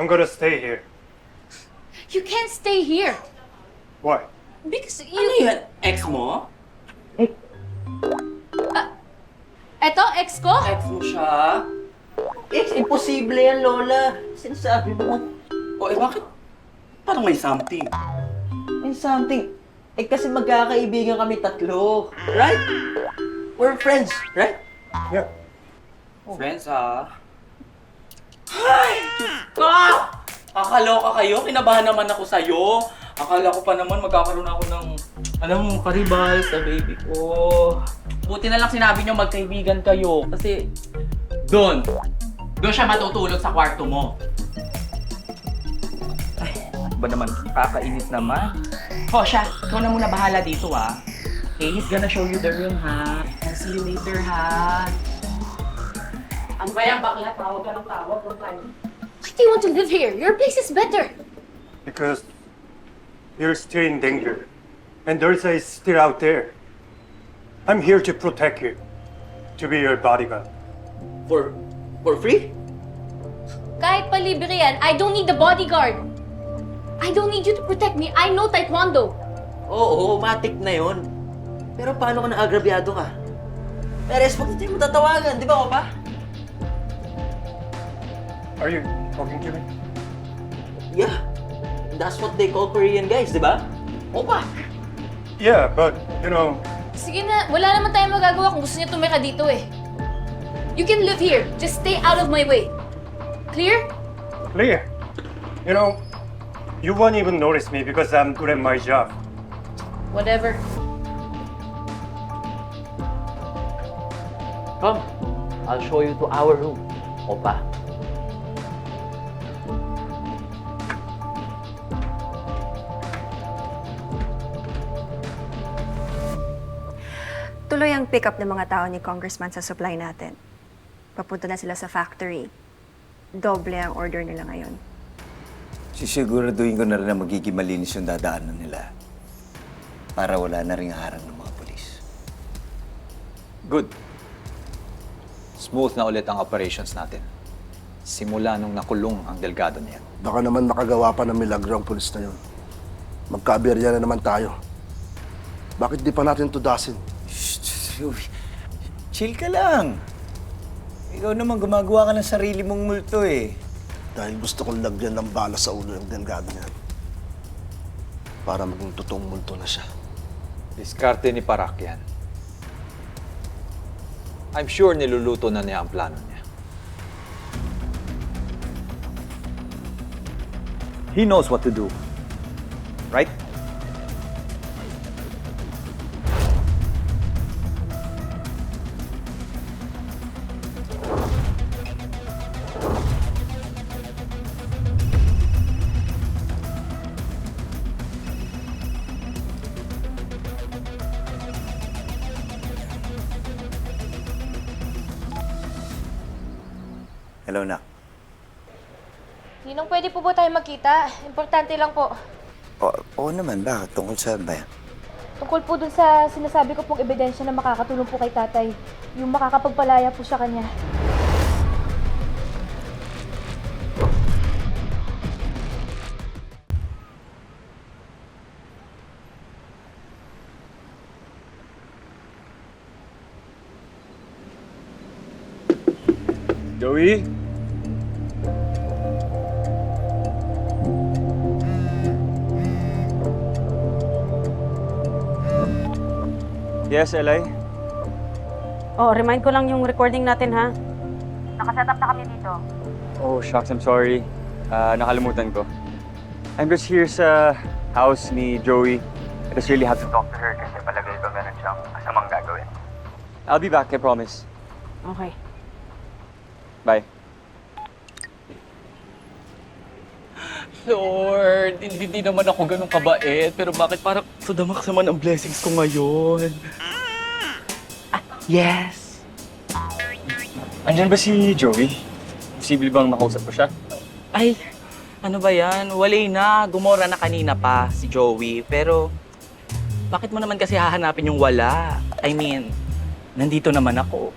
I'm gonna stay here. You can't stay here. Why? Because Ano you... yan? Ex mo? Eto, ex ko? Ex mo siya? Imposible yan, Lola. Sinasabi mo. O bakit? Parang may something. May something. Kasi magkakaibigan kami tatlo. Right? We're friends, right? Yeah. Friends, Ay! Kakaloka kayo? Kinabahan naman ako sa'yo. Akala ko pa naman magkakaroon ako ng, alam mo, karibal sa baby ko. Buti na lang sinabi niyo magkaibigan kayo. Kasi, doon siya matutulog sa kwarto mo. Ay, ano ba naman? Kakainis naman. O siya, ikaw na muna bahala dito Okay, he's gonna show you the room I'll see you later Ano ba yan? Bakla? Tawag ka ng tawag. Why do you want to live here? Your place is better. Because you're still in danger. And Dursa is still out there. I'm here to protect you. To be your bodyguard. For free? Kahit palibre yan, I don't need the bodyguard. I don't need you to protect me. I know Taekwondo. Oo, matik na yon. Pero paano kung naagrabyado ka? Perez, bakit hindi mo tatawagan? Di ba, Opa? Are you talking to me? Yeah. That's what they call Korean guys, di ba? Opa! Yeah, but, you know, Sige na, wala naman tayong magagawa kung gusto niya tumira dito eh. You can live here. Just stay out of my way. Clear? clear. You know, you won't even notice me because I'm good at my job. Whatever. Come, I'll show you to our room. Opa. Tuloy ang pick-up ng mga tao ni Congressman sa supply natin. Papunta na sila sa factory. Doble ang order nila ngayon. Sisiguraduhin ko na rin na magiging malinis yung dadaanan nila para wala na rin harang ng mga polis. Good. Smooth na ulit ang operations natin. Simula nung nakulong ang delgado niya. Baka naman makagawa pa ng milagro ang pulis na yun. Magkaaberya na naman tayo. Bakit di pa natin tudasin? Chill ka lang. Ikaw naman gumagawa ka ng sarili mong multo eh. Dahil gusto kong lagyan ng bala sa ulo ng delgado niya. Para maging totoong multo na siya. Diskarte ni Parak yan. I'm sure niluluto na niya ang plano niya. He knows what to do. Right? Hello, Nak. Ninong, pwede po ba tayo magkita? Importante lang po. Oo naman. Bakit? Tungkol saan ba yan? Tungkol po dun sa sinasabi ko pong ebidensya na makakatulong po kay tatay. Yung makakapagpalaya po sa kanya. Joey? Yes, Eli? Remind ko lang yung recording natin, ha? Nakaset up na kami dito. Oh, shucks, I'm sorry. Nakalimutan ko. I'm just here sa house ni Joey. I just really have to talk to her kasi palagay ko meron siyang kasamang gagawin. I'll be back, I promise. Okay. Bye. Lord, hindi naman ako ganun kabait. Pero bakit parang sudamak naman ang blessings ko ngayon? Yes! Andyan ba si Joey? Posible bang makausap ko siya? Ay, ano ba yan? Walay na. Gumora na kanina pa si Joey. Pero, bakit mo naman kasi hahanapin yung wala? I mean, nandito naman ako.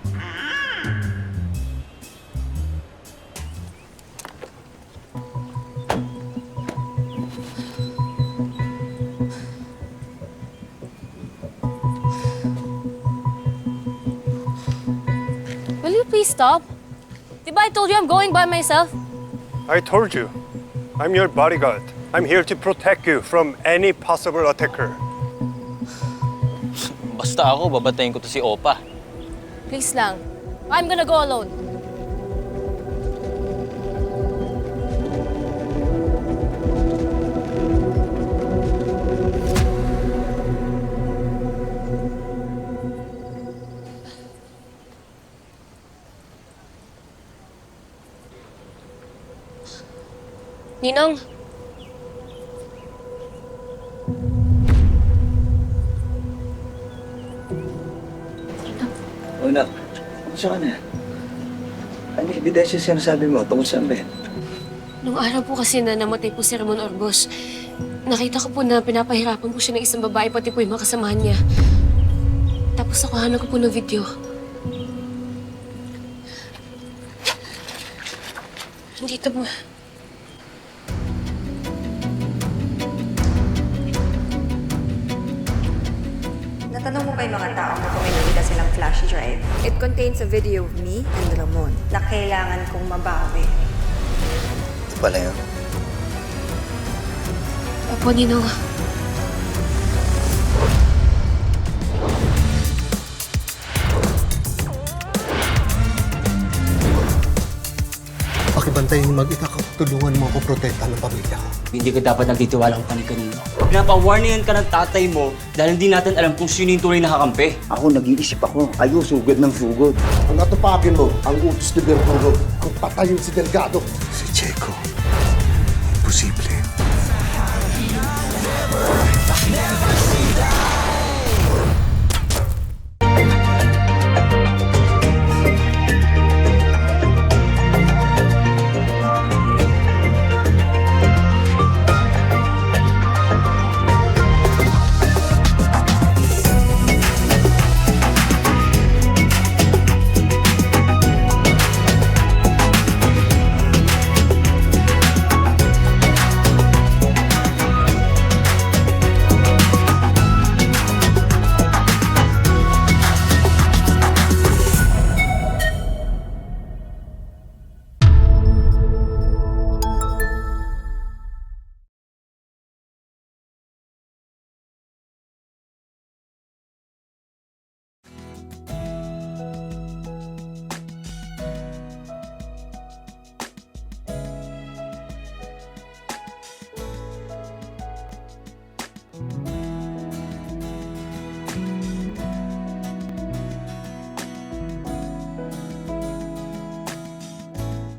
please stop? Diba I told you I'm going by myself? I told you, I'm your bodyguard. I'm here to protect you from any possible attacker. Basta ako, babatayin ko to si Opa. Please lang. I'm gonna go alone. Ninong, O nak, kumusta ka na? Ano yung ebidensya sinasabi mo tungkol sa Ben? Nung araw po kasi na namatay po si Ramon Orbos, nakita ko po na pinapahirapan po siya ng isang babae, pati po yung mga kasamahan niya. Tapos nakuhanan ko po ng video. Dito po. Natanong mo ba yung mga tao na kung may nakita silang flash drive? It contains a video of me and Ramon na kailangan kong mabawi. Ito pala yun. Opo, Ninong. Pakibantayin mo mag-ita ka. Tulungan mo ako protektahan ng pamilya ko. Hindi ka dapat nagtitiwala kung kani-kanino. Pinapawarningan ka ng tatay mo dahil hindi natin alam kung sino yung tunay na kakampi. Ako nag-iisip ako. Ayaw sugod ng sugod. Ang natupagin mo, ang utos ni Berturo, ang patayin si Delgado. Si Checo. Imposible.